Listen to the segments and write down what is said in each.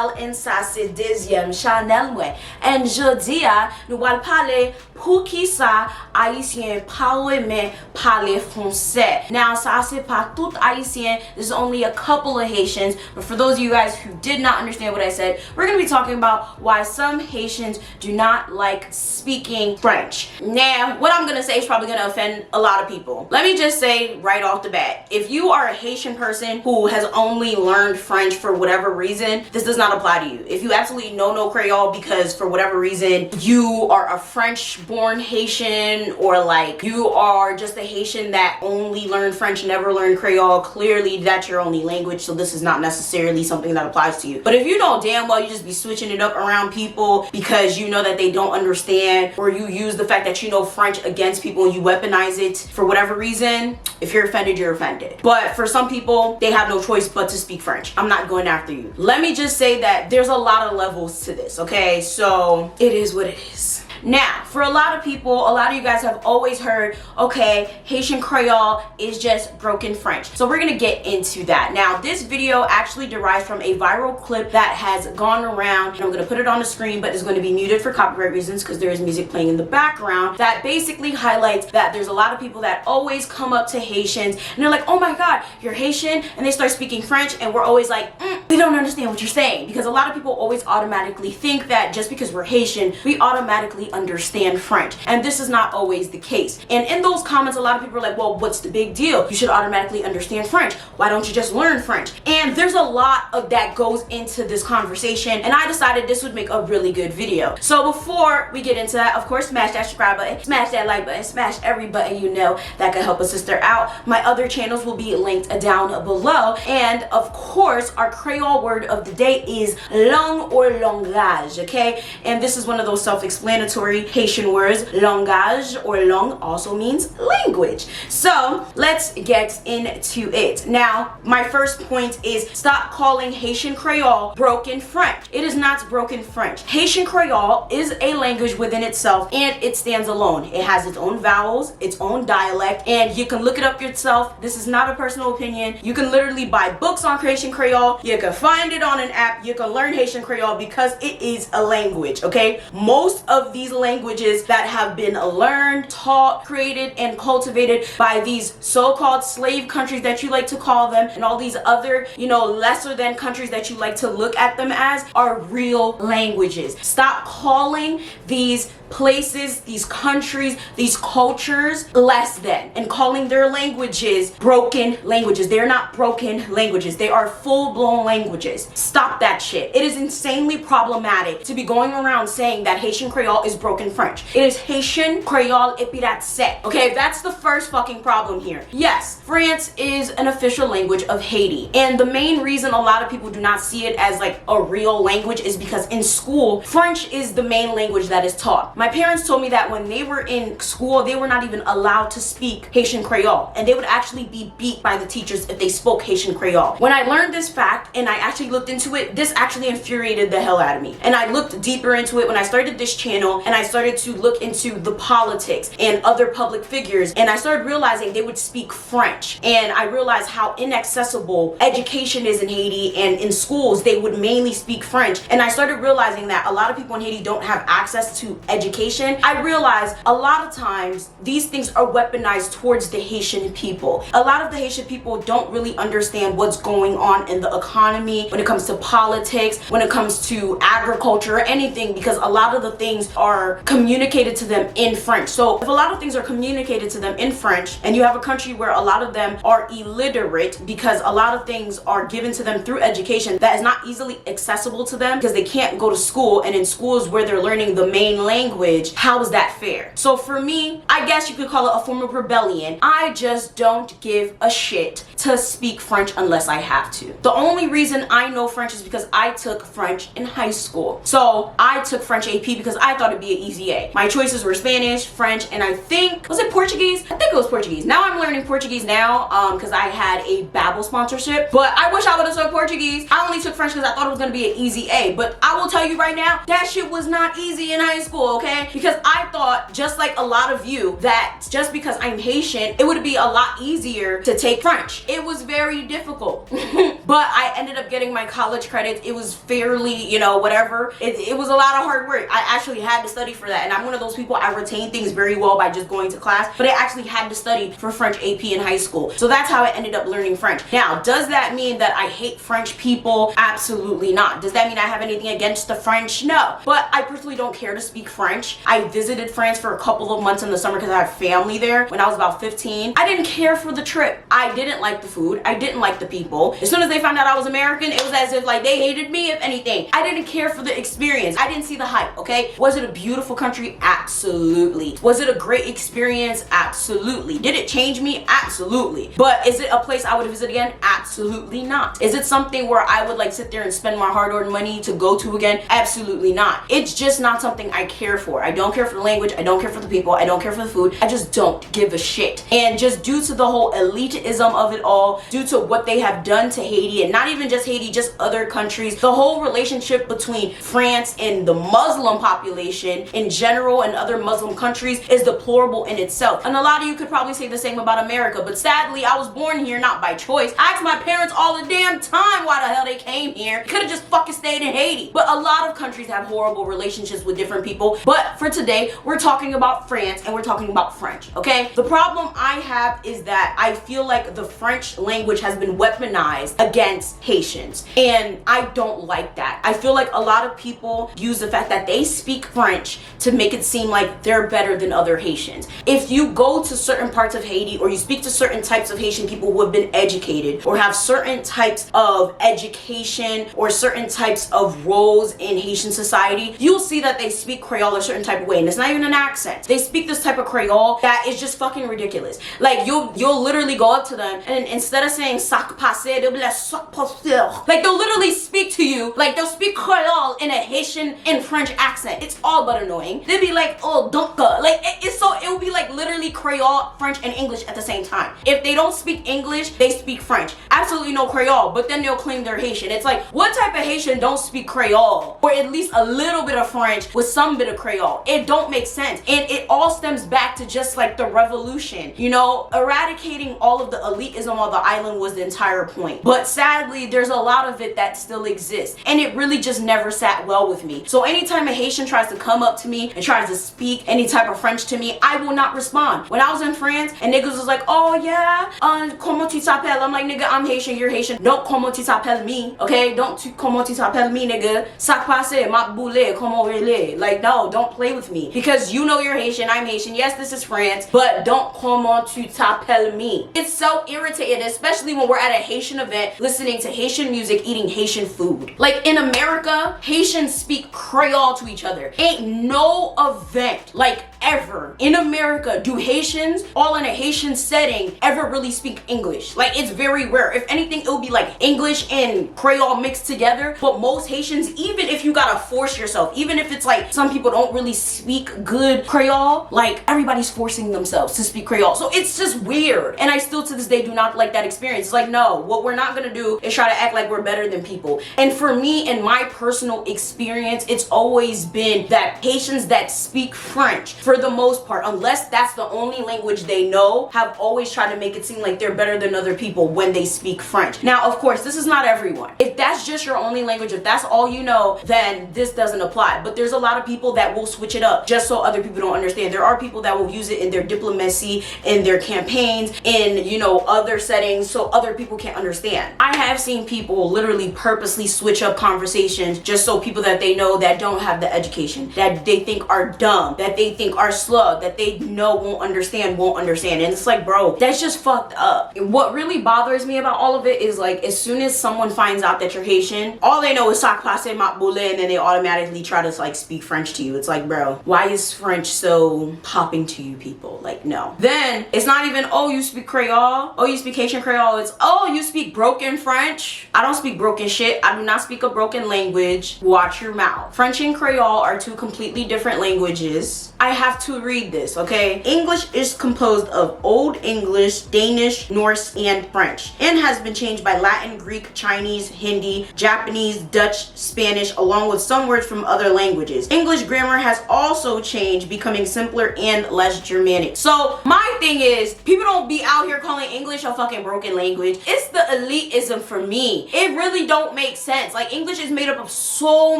Mademoiselle en sa se deuxième Chanel mwen. En jodi a, nou wal pale pou ki sa Haitien pa weme pale français. Now, sa se pa tout Haitien, there's only a couple of Haitians, but for those of you guys who did not understand what I said, we're going to be talking about why some Haitians do not like speaking French. Now, what I'm going to say is probably going to offend a lot of people. Let me just say right off the bat, if you are a Haitian person who has only learned French for whatever reason, this does not apply to you. If you absolutely know no Creole because for whatever reason you are a French-born Haitian, or like you are just a Haitian that only learned French, never learned Creole, clearly that's your only language, so this is not necessarily something that applies to you. But if you know damn well you just be switching it up around people because you know that they don't understand, or you use the fact that you know French against people and you weaponize it for whatever reason, if you're offended, you're offended. But for some people, they have no choice but to speak French. I'm not going after you. Let me just say that there's a lot of levels to this, okay? So it is what it is. Now, for a lot of people, a lot of you guys have always heard, okay, Haitian Creole is just broken French. So we're gonna get into that. Now, this video actually derives from a viral clip that has gone around, and I'm gonna put it on the screen, but it's gonna be muted for copyright reasons because there is music playing in the background, that basically highlights that there's a lot of people that always come up to Haitians and they're like, oh my God, you're Haitian, and they start speaking French, and we're always like, we don't understand what you're saying, because a lot of people always automatically think that just because we're Haitian, we automatically understand French, and this is not always the case. And in those comments, a lot of people are like, well, what's the big deal? You should automatically understand French. Why don't you just learn French? And there's a lot of that goes into this conversation, and I decided this would make a really good video. So before we get into that, of course, smash that subscribe button, smash that like button, smash every button you know that can help a sister out. My other channels will be linked down below, and of course, our Creole word of the day is langue or langage, okay? And this is one of those self-explanatory Haitian words. Langage or langue also means language. So let's get into it. Now, my first point is stop calling Haitian Creole broken French. It is not broken French. Haitian Creole is a language within itself, and it stands alone. It has its own vowels, its own dialect, and you can look it up yourself. This is not a personal opinion. You can literally buy books on Haitian Creole. You can find it on an app. You can learn Haitian Creole because it is a language, okay? Most of these languages that have been learned, taught, created, and cultivated by these so-called slave countries that you like to call them, and all these other, you know, lesser than countries that you like to look at them as, are real languages. Stop calling these places, these countries, these cultures less than, and calling their languages broken languages. They're not broken languages. They are full-blown languages. Stop that shit. It is insanely problematic to be going around saying that Haitian Creole is broken French. It is Haitian Creole et puis that's set. Okay, that's the first fucking problem here. Yes, France is an official language of Haiti, and the main reason a lot of people do not see it as like a real language is because in school, French is the main language that is taught. My parents told me that when they were in school, they were not even allowed to speak Haitian Creole, and they would actually be beat by the teachers if they spoke Haitian Creole. When I learned this fact and I actually looked into it, this actually infuriated the hell out of me. And I looked deeper into it when I started this channel, and I started to look into the politics and other public figures, and I started realizing they would speak French, and I realized how inaccessible education is in Haiti, and in schools they would mainly speak French, and I started realizing that a lot of people in Haiti don't have access to education. I realized a lot of times these things are weaponized towards the Haitian people. A lot of the Haitian people don't really understand what's going on in the economy, when it comes to politics, when it comes to agriculture or anything, because a lot of the things are communicated to them in French. So if a lot of things are communicated to them in French, and you have a country where a lot of them are illiterate because a lot of things are given to them through education that is not easily accessible to them because they can't go to school, and in schools where they're learning the main language, how is that fair? So for me, I guess you could call it a form of rebellion. I just don't give a shit to speak French unless I have to. The only reason I know French is because I took French in high school. So I took French AP because I thought it'd be an easy A. My choices were Spanish, French, and I think, was it Portuguese? I think it was Portuguese. Now I'm learning Portuguese now because I had a Babbel sponsorship, but I wish I would have took Portuguese. I only took French because I thought it was gonna be an easy A, but I will tell you right now, that shit was not easy in high school, okay? Because I thought, just like a lot of you, that just because I'm Haitian, it would be a lot easier to take French. It was very difficult. But I ended up getting my college credits. It was fairly, you know, whatever. It was a lot of hard work. I actually had to study for that. And I'm one of those people, I retain things very well by just going to class. But I actually had to study for French AP in high school. So that's how I ended up learning French. Now, does that mean that I hate French people? Absolutely not. Does that mean I have anything against the French? No. But I personally don't care to speak French. I visited France for a couple of months in the summer because I have family there when I was about 15. I didn't care for the trip. I didn't like the food. I didn't like the people. As soon as they found out I was American, it was as if like they hated me, if anything. I didn't care for the experience. I didn't see the hype, okay? Was it a beautiful country? Absolutely. Was it a great experience? Absolutely. Did it change me? Absolutely. But is it a place I would visit again? Absolutely not. Is it something where I would like sit there and spend my hard-earned money to go to again? Absolutely not. It's just not something I care for. I don't care for the language. I don't care for the people. I don't care for the food. I just don't give a shit. And just due to the whole elitism of it all, due to what they have done to Haiti, and not even just Haiti, just other countries, the whole relationship between France and the Muslim population in general and other Muslim countries is deplorable in itself. And a lot of you could probably say the same about America, but sadly, I was born here not by choice. I asked my parents all the damn time why the hell they came here. Could have just fucking stayed in Haiti. But a lot of countries have horrible relationships with different people. But for today, we're talking about France and we're talking about French, okay? The problem I have is that I feel like the French language has been weaponized against Haitians. And I don't like that. I feel like a lot of people use the fact that they speak French to make it seem like they're better than other Haitians. If you go to certain parts of Haiti or you speak to certain types of Haitian people who have been educated or have certain types of education or certain types of roles in Haitian society, you'll see that they speak Creole a certain type of way, and it's not even an accent. They speak this type of Creole that is just fucking ridiculous. Like you'll literally go up to them and instead of saying sac passe, they'll be like sac passe. Like they'll literally speak to you like they'll speak Creole in a Haitian and French accent. It's all but annoying. They'll be like, oh dunka. Like it will be like literally Creole, French, and English at the same time. If they don't speak English, they speak French. Absolutely no Creole, but then they'll claim they're Haitian. It's like, what type of Haitian don't speak Creole? Or at least a little bit of French with some bit of Creole. It don't make sense. And it all stems back to just like the revolution. You know, eradicating all of the elitism of the island was the entire point. But sadly, there's a lot of it that still exists. And it really just never sat well with me. So anytime a Haitian tries to come up to me and tries to speak any type of French to me, I will not respond. When I was in France and niggas was like, oh yeah, comment tu t'appelles? I'm like, nigga, I'm Haitian, you're Haitian. Don't comment tu t'appelles me, okay? Don't comment tu t'appelles me, nigga. Sac passe, ma boule, comment relais. Like, no, don't play with me. Because you know you're Haitian, I'm Haitian. Yes, this is France, but don't comment tu t'appelles me. It's so irritating, especially when we're at a Haitian event, listening to Haitian music, eating Haitian food. Like in America, Haitians speak Creole to each other. Ain't no event, like ever, in America do Haitians, all in a Haitian setting, ever really speak English. Like it's very rare. If anything, it'll be like English and Creole mixed together. But most Haitians, even if you gotta force yourself, even if it's like some people don't really speak good Creole, like everybody's forcing themselves to speak Creole. So it's just weird. And I still to this day do not like that experience. It's like, no, what we're not gonna do is try to act like we're better than people. And for me, in my personal experience, it's always been that Haitians that speak French, for the most part, unless that's the only language they know, have always tried to make it seem like they're better than other people when they speak French. Now, of course, this is not everyone. If that's just your only language, if that's all you know, then this doesn't apply. But there's a lot of people that will switch it up just so other people don't understand. There are people that will use it in their diplomacy, in their campaigns, in, you know, other settings so other people can't understand. I have seen people literally purposely switch up conversations just so people that they know that don't have the education, that they think are dumb, that they think are slug, that they know won't understand. And it's like, bro, that's just fucked up. What really bothers me about all of it is like, as soon as someone finds out that you're Haitian, all they know is sac passe, mat boule, and then they automatically try to like speak French to you. It's like, bro, why is French so popping to you people? Like, no. Then it's not even, oh, you speak Creole, oh, you speak Haitian Creole. It's, oh, you speak broken French. I don't speak broken shit. I do not speak a broken language. Watch your mouth. French and Creole are two completely different languages. I have have to read this, okay? English is composed of Old English, Danish, Norse, and French, and has been changed by Latin, Greek, Chinese, Hindi, Japanese, Dutch, Spanish, along with some words from other languages. English grammar has also changed, becoming simpler and less Germanic. So my thing is, people don't be out here calling English a fucking broken language. It's the elitism for me. It really don't make sense. Like, English is made up of so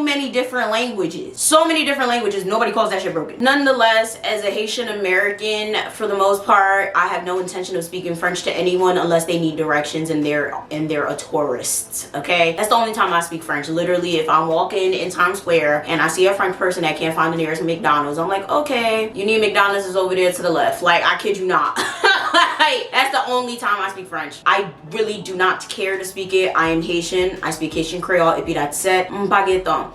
many different languages. So many different languages. Nobody calls that shit broken. Nonetheless, as a Haitian American, for the most part, I have no intention of speaking French to anyone unless they need directions and they're a tourist, okay? That's the only time I speak French. Literally, if I'm walking in Times Square and I see a French person that can't find the nearest McDonald's, I'm like, okay, you need McDonald's is over there to the left. Like, I kid you not. Like, that's the only time I speak French. I really do not care to speak it. I am Haitian. I speak Haitian Creole. Et puis that's it.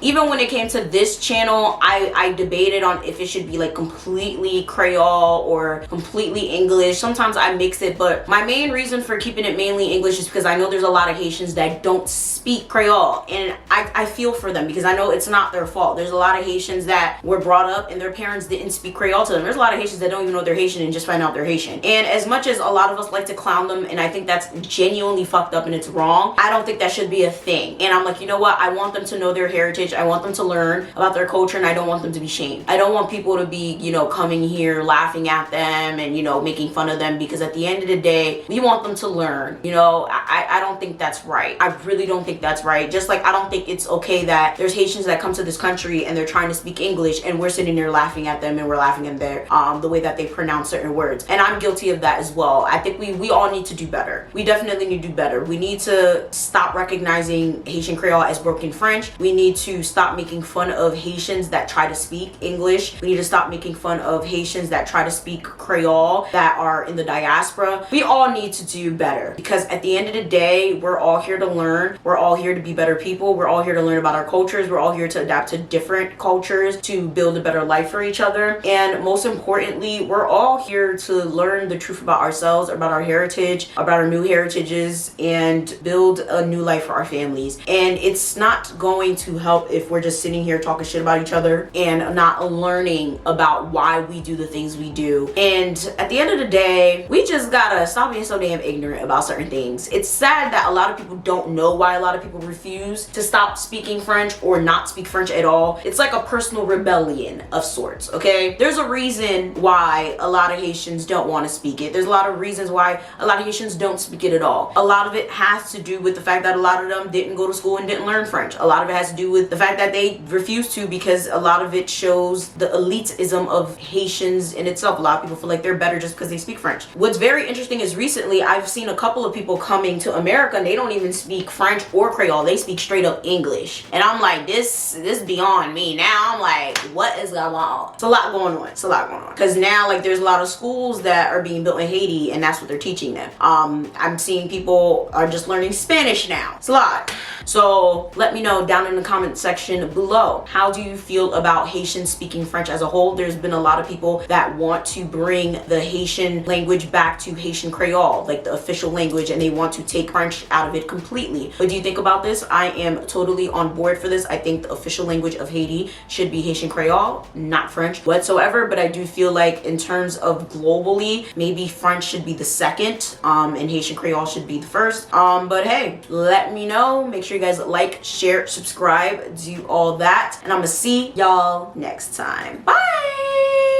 Even when it came to this channel, I debated on if it should be like completely Creole or completely English. Sometimes I mix it, but my main reason for keeping it mainly English is because I know there's a lot of Haitians that don't speak Creole, and I feel for them because I know it's not their fault. There's a lot of Haitians that were brought up and their parents didn't speak Creole to them. There's a lot of Haitians that don't even know they're Haitian and just find out they're Haitian. And as much as a lot of us like to clown them, and I think that's genuinely fucked up and it's wrong, I don't think that should be a thing. And I'm like, you know what? I want them to know their heritage. I want them to learn about their culture, and I don't want them to be shamed. I don't want people to be, you know, coming here laughing at them and, you know, making fun of them, because at the end of the day, we want them to learn. You know, I don't think that's right. I really don't think that's right. Just like I don't think it's okay that there's Haitians that come to this country and they're trying to speak English and we're sitting there laughing at them, and we're laughing at their the way that they pronounce certain words. And I'm guilty of that as well. I think we all need to do better. We definitely need to do better. We need to stop recognizing Haitian Creole as broken French. We need to stop making fun of Haitians that try to speak English. We need to stop making fun of Haitians that try to speak Creole that are in the diaspora. We all need to do better, because at the end of the day, we're all here to learn. We're all here to be better people. We're all here to learn about our cultures. We're all here to adapt to different cultures to build a better life for each other. And most importantly, we're all here to learn the truth about ourselves, about our heritage, about our new heritages, and build a new life for our families. And it's not going to help if we're just sitting here talking shit about each other and not learning about why we do the things we do. And at the end of the day, we just gotta stop being so damn ignorant about certain things. It's sad that a lot of people don't know why a lot of people refuse to stop speaking French or not speak French at all. It's like a personal rebellion of sorts, okay? There's a reason why a lot of Haitians don't want to speak it. There's a lot of reasons why a lot of Haitians don't speak it at all. A lot of it has to do with the fact that a lot of them didn't go to school and didn't learn French. A lot of it has to do with the fact that they refuse to, because a lot of it shows the elitism of Haitians in itself. A lot of people feel like they're better just because they speak French. What's very interesting is recently I've seen a couple of people coming to America and they don't even speak French or Creole. They speak straight up English. And I'm like, this beyond me. Now I'm like, what is going on? It's a lot going on. It's a lot going on. Because now, like, there's a lot of schools that are being built in Haiti, and that's what they're teaching them. I'm seeing people are just learning Spanish now. It's a lot. So let me know down in the comment section below, how do you feel about Haitians speaking French as a whole? There's been a lot of people that want to bring the Haitian language back to Haitian Creole, like the official language, and they want to take French out of it completely. What do you think about this? I am totally on board for this. I think the official language of Haiti should be Haitian Creole, not French whatsoever. But I do feel like in terms of globally, maybe French should be the second, and Haitian Creole should be the first. But hey, let me know. Make sure you guys like, share, subscribe, do all that, and I'm gonna see y'all next time. Bye.